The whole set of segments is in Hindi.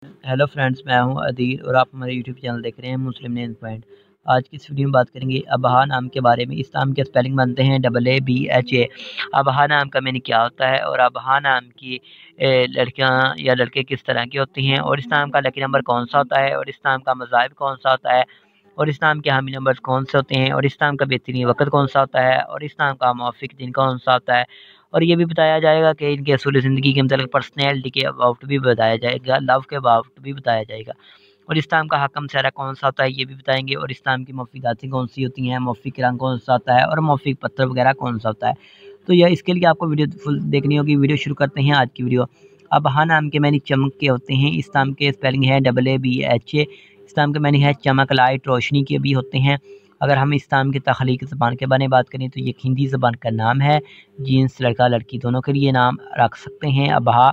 हेलो फ्रेंड्स, मैं हूं अदील और आप हमारे यूट्यूब चैनल देख रहे हैं मुस्लिम नेम पॉइंट। आज की इस वीडियो में बात करेंगे अबहा नाम के बारे में। इस नाम के स्पेलिंग बनते हैं AABHA। अबहा नाम का मीनिंग क्या होता है और अबहा नाम की लड़कियां या लड़के किस तरह के होती हैं और इस नाम का लकी नंबर कौन सा होता है और इस नाम का मज़ाहिब कौन सा होता है और इस नाम के हामी नंबर्स कौन से होते हैं और इस नाम का बेहतरीन वक़्त कौन सा होता है और इस नाम का मुवाफ़िक दिन कौन सा होता है। और ये भी बताया जाएगा कि इनके असूल ज़िंदगी के मतलब पर्सनैलिटी के अबाउट भी बताया जाएगा, लव के अबाउट भी बताया जाएगा। और इस्लाम का हकम सहरा कौन सा होता है ये भी बताएंगे और इस्लाम की मौफ़िक़ातें कौन सी होती हैं, मौफ़िक रंग कौन सा होता है और मौफ़िक पत्थर वगैरह कौन सा होता है। तो यह इसके लिए आपको वीडियो फुल देखनी होगी। वीडियो शुरू करते हैं आज की वीडियो। अबहा नाम के मैनी चमक के होते हैं। इस्लाम के स्पेलिंग है AABHA। इस्लाम के मैनी है चमक, लाइट, रोशनी के भी होते हैं। अगर हम इस्लाम की तख्लीक़ ज़बान के बारे में बात करें तो ये हिंदी ज़बान का नाम है। जीन्स लड़का लड़की दोनों के लिए नाम रख सकते हैं अबहा।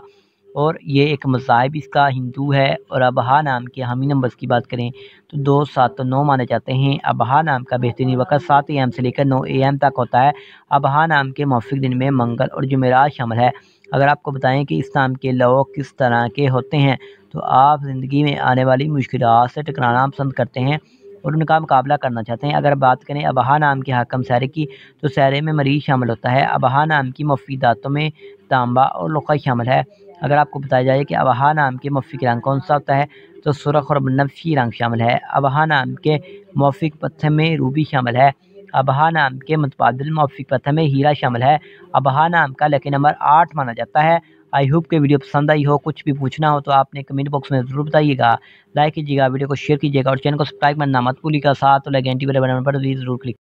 और ये एक मज़हब इसका हिंदू है। और अबहा नाम के हामी नंबर्स की बात करें तो 2, 7 और 9 माने जाते हैं। अबहा नाम का बेहतरीन वक़्त 7 AM से लेकर 9 AM तक होता है। अबहा नाम के मौफ़िक दिन में मंगल और जुमेरात शामिल है। अगर आपको बताएं कि इस्लाम के लोग किस तरह के होते हैं तो आप ज़िंदगी में आने वाली मुश्किलात से टकराना पसंद करते हैं और उनका मुकाबला करना चाहते हैं। अगर बात करें अबहा नाम के हकम सहरे की तो सहरे में मरीज़ शामिल होता है। अबहा नाम की मुफीदातों में तांबा और लोहा शामिल है। अगर आपको बताया जाए कि अबहा नाम के मौफ़िक रंग कौन सा होता है तो सुर्ख और बनफशी रंग शामिल है। अबहा नाम के मौफ़िक पत्थर में रूबी शामिल है। अबहा नाम के मुतबादिल मौफ़िक पत्थर में हीरा शामिल है। अबहा नाम का लकी नंबर 8 माना जाता है। आई होप कि वीडियो पसंद आई हो। कुछ भी पूछना हो तो आपने कमेंट बॉक्स में ज़रूर बताइएगा। लाइक कीजिएगा, वीडियो को शेयर कीजिएगा और चैनल को सब्सक्राइब करना मत भूलिएगा। साथ वाले घंटी वाले बटन पर भी ज़रूर क्लिक